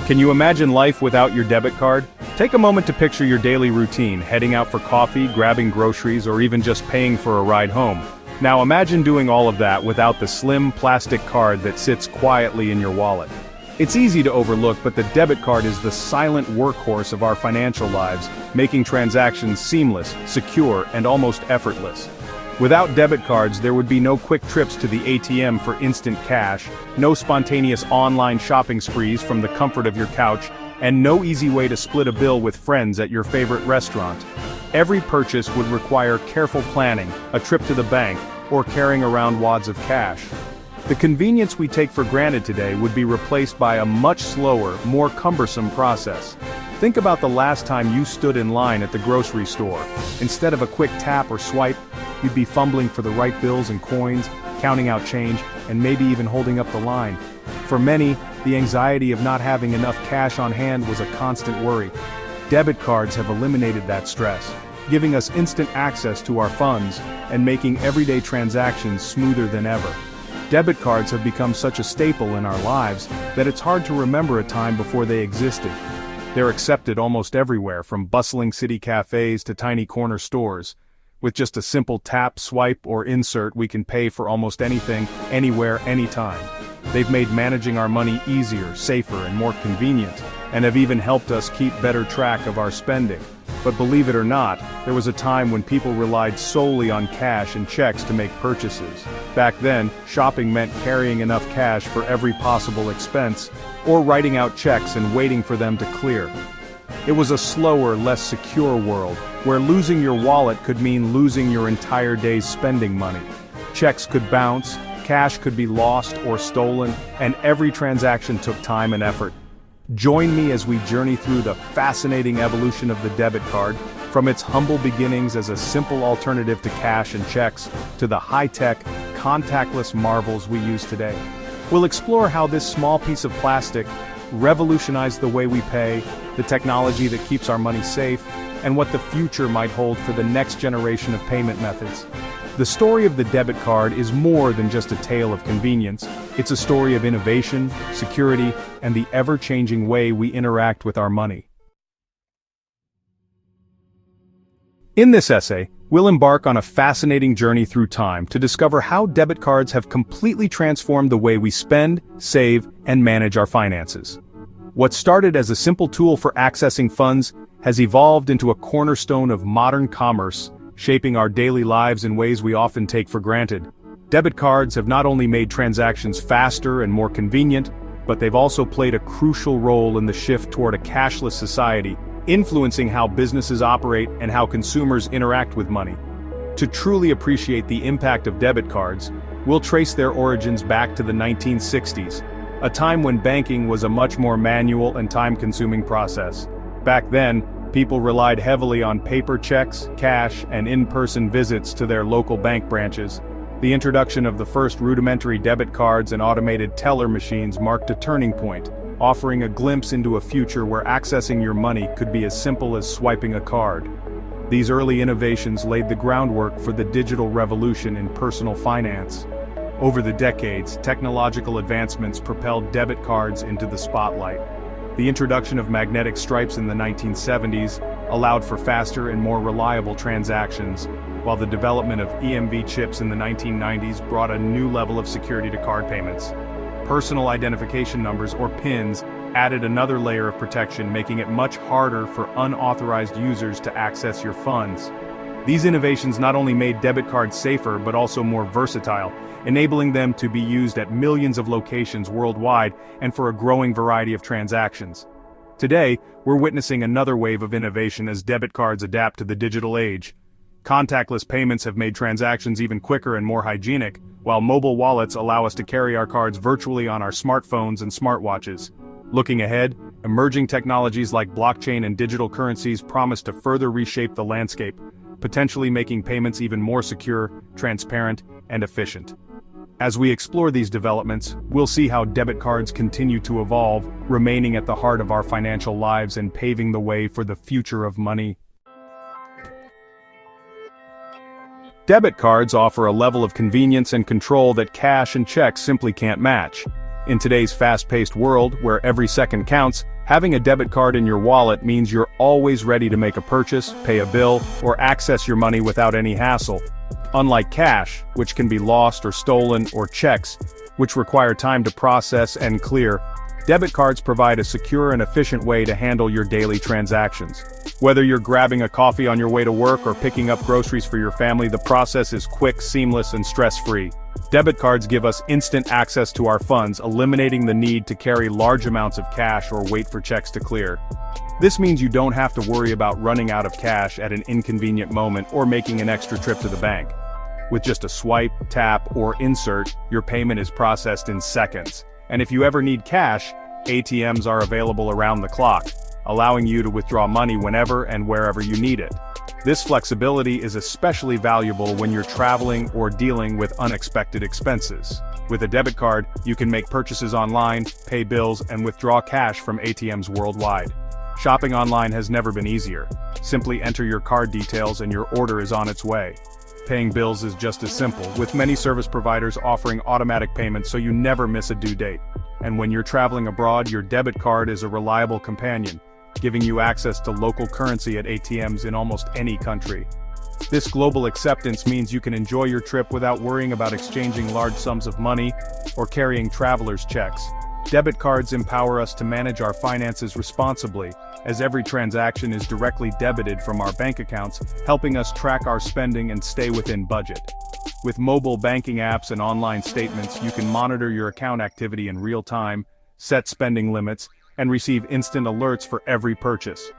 Can you imagine life without your debit card? Take a moment to picture your daily routine, heading out for coffee, grabbing groceries, or even just paying for a ride home. Now imagine doing all of that without the slim plastic card that sits quietly in your wallet. It's easy to overlook, but the debit card is the silent workhorse of our financial lives, making transactions seamless, secure, and almost effortless. Without debit cards, there would be no quick trips to the ATM for instant cash, no spontaneous online shopping sprees from the comfort of your couch, and no easy way to split a bill with friends at your favorite restaurant. Every purchase would require careful planning, a trip to the bank, or carrying around wads of cash. The convenience we take for granted today would be replaced by a much slower, more cumbersome process. Think about the last time you stood in line at the grocery store. Instead of a quick tap or swipe, you'd be fumbling for the right bills and coins, counting out change, and maybe even holding up the line. For many, the anxiety of not having enough cash on hand was a constant worry. Debit cards have eliminated that stress, giving us instant access to our funds and making everyday transactions smoother than ever. Debit cards have become such a staple in our lives that it's hard to remember a time before they existed. They're accepted almost everywhere, from bustling city cafes to tiny corner stores. With just a simple tap, swipe, or insert, we can pay for almost anything, anywhere, anytime. They've made managing our money easier, safer, and more convenient, and have even helped us keep better track of our spending. But believe it or not, there was a time when people relied solely on cash and checks to make purchases. Back then, shopping meant carrying enough cash for every possible expense, or writing out checks and waiting for them to clear. It was a slower, less secure world, where losing your wallet could mean losing your entire day's spending money. Checks could bounce, cash could be lost or stolen, and every transaction took time and effort. Join me as we journey through the fascinating evolution of the debit card, from its humble beginnings as a simple alternative to cash and checks, to the high-tech, contactless marvels we use today. We'll explore how this small piece of plastic revolutionized the way we pay, the technology that keeps our money safe, and what the future might hold for the next generation of payment methods. The story of the debit card is more than just a tale of convenience. It's a story of innovation, security, and the ever-changing way we interact with our money. In this essay, we'll embark on a fascinating journey through time to discover how debit cards have completely transformed the way we spend, save, and manage our finances. What started as a simple tool for accessing funds has evolved into a cornerstone of modern commerce, shaping our daily lives in ways we often take for granted. Debit cards have not only made transactions faster and more convenient, but they've also played a crucial role in the shift toward a cashless society, influencing how businesses operate and how consumers interact with money. To truly appreciate the impact of debit cards, we'll trace their origins back to the 1960s, a time when banking was a much more manual and time-consuming process. Back then, people relied heavily on paper checks, cash, and in-person visits to their local bank branches. The introduction of the first rudimentary debit cards and automated teller machines marked a turning point, offering a glimpse into a future where accessing your money could be as simple as swiping a card. These early innovations laid the groundwork for the digital revolution in personal finance. Over the decades, technological advancements propelled debit cards into the spotlight. The introduction of magnetic stripes in the 1970s allowed for faster and more reliable transactions, while the development of EMV chips in the 1990s brought a new level of security to card payments. Personal identification numbers, or PINs, added another layer of protection, making it much harder for unauthorized users to access your funds. These innovations not only made debit cards safer but also more versatile, enabling them to be used at millions of locations worldwide and for a growing variety of transactions. Today, we're witnessing another wave of innovation as debit cards adapt to the digital age. Contactless payments have made transactions even quicker and more hygienic, while mobile wallets allow us to carry our cards virtually on our smartphones and smartwatches. Looking ahead, emerging technologies like blockchain and digital currencies promise to further reshape the landscape, potentially making payments even more secure, transparent, and efficient. As we explore these developments, we'll see how debit cards continue to evolve, remaining at the heart of our financial lives and paving the way for the future of money. Debit cards offer a level of convenience and control that cash and checks simply can't match. In today's fast-paced world, where every second counts, Having a debit card in your wallet means you're always ready to make a purchase, pay a bill, or access your money without any hassle. Unlike cash, which can be lost or stolen, or checks, which require time to process and clear, debit cards provide a secure and efficient way to handle your daily transactions. Whether you're grabbing a coffee on your way to work or picking up groceries for your family, the process is quick, seamless, and stress-free. Debit cards give us instant access to our funds, eliminating the need to carry large amounts of cash or wait for checks to clear. This means you don't have to worry about running out of cash at an inconvenient moment or making an extra trip to the bank. With just a swipe, tap, or insert, your payment is processed in seconds. And if you ever need cash, ATMs are available around the clock, allowing you to withdraw money whenever and wherever you need it. This flexibility is especially valuable when you're traveling or dealing with unexpected expenses. With a debit card, you can make purchases online, pay bills, and withdraw cash from ATMs worldwide. Shopping online has never been easier. Simply enter your card details and your order is on its way. Paying bills is just as simple, with many service providers offering automatic payments so you never miss a due date. And when you're traveling abroad, your debit card is a reliable companion, giving you access to local currency at ATMs in almost any country. This global acceptance means you can enjoy your trip without worrying about exchanging large sums of money or carrying traveler's checks. Debit cards empower us to manage our finances responsibly, as every transaction is directly debited from our bank accounts, helping us track our spending and stay within budget. With mobile banking apps and online statements, you can monitor your account activity in real time, set spending limits, and receive instant alerts for every purchase.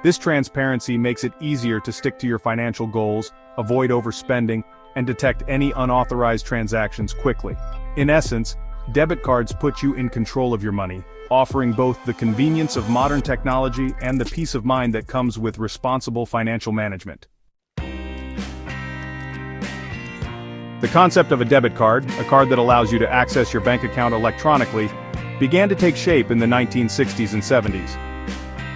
This transparency makes it easier to stick to your financial goals, avoid overspending, and detect any unauthorized transactions quickly. In essence, debit cards put you in control of your money, offering both the convenience of modern technology and the peace of mind that comes with responsible financial management. The concept of a debit card, a card that allows you to access your bank account electronically, began to take shape in the 1960s and 70s.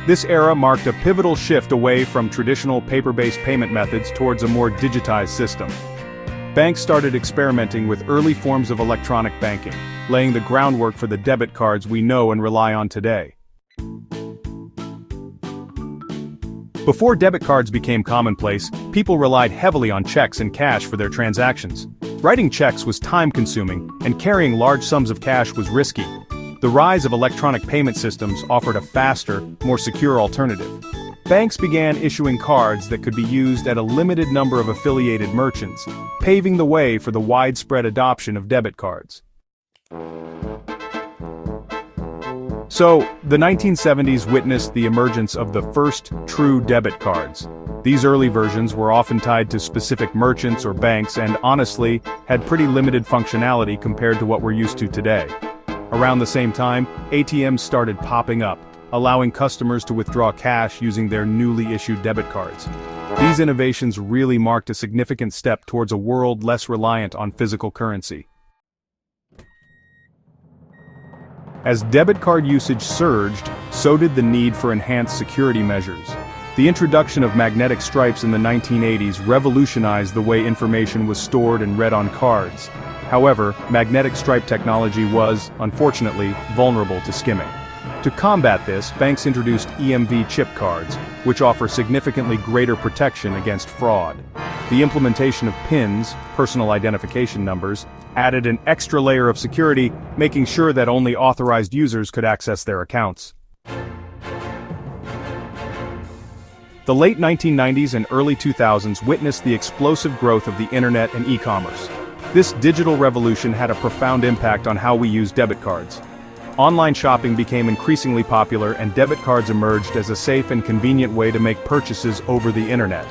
This era marked a pivotal shift away from traditional paper-based payment methods towards a more digitized system. Banks started experimenting with early forms of electronic banking, laying the groundwork for the debit cards we know and rely on today. Before debit cards became commonplace, people relied heavily on checks and cash for their transactions. Writing checks was time-consuming, and carrying large sums of cash was risky. The rise of electronic payment systems offered a faster, more secure alternative. Banks began issuing cards that could be used at a limited number of affiliated merchants, paving the way for the widespread adoption of debit cards. So, the 1970s witnessed the emergence of the first true debit cards. These early versions were often tied to specific merchants or banks and, honestly, had pretty limited functionality compared to what we're used to today. Around the same time, ATMs started popping up, allowing customers to withdraw cash using their newly issued debit cards. These innovations really marked a significant step towards a world less reliant on physical currency. As debit card usage surged, so did the need for enhanced security measures. The introduction of magnetic stripes in the 1980s revolutionized the way information was stored and read on cards. However, magnetic stripe technology was, unfortunately, vulnerable to skimming. To combat this, banks introduced EMV chip cards, which offer significantly greater protection against fraud. The implementation of PINs, personal identification numbers, added an extra layer of security, making sure that only authorized users could access their accounts. The late 1990s and early 2000s witnessed the explosive growth of the internet and e-commerce. This digital revolution had a profound impact on how we use debit cards. Online shopping became increasingly popular and debit cards emerged as a safe and convenient way to make purchases over the internet.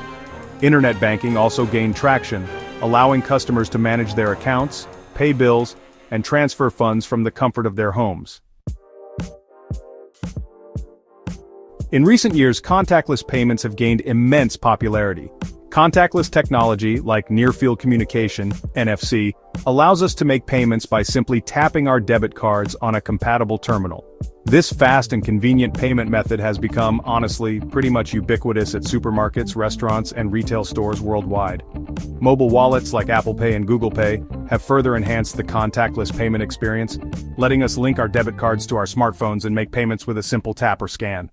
Internet banking also gained traction, allowing customers to manage their accounts, pay bills, and transfer funds from the comfort of their homes. In recent years, contactless payments have gained immense popularity. Contactless technology, like near-field communication, NFC, allows us to make payments by simply tapping our debit cards on a compatible terminal. This fast and convenient payment method has become, honestly, pretty much ubiquitous at supermarkets, restaurants, and retail stores worldwide. Mobile wallets like Apple Pay and Google Pay have further enhanced the contactless payment experience, letting us link our debit cards to our smartphones and make payments with a simple tap or scan.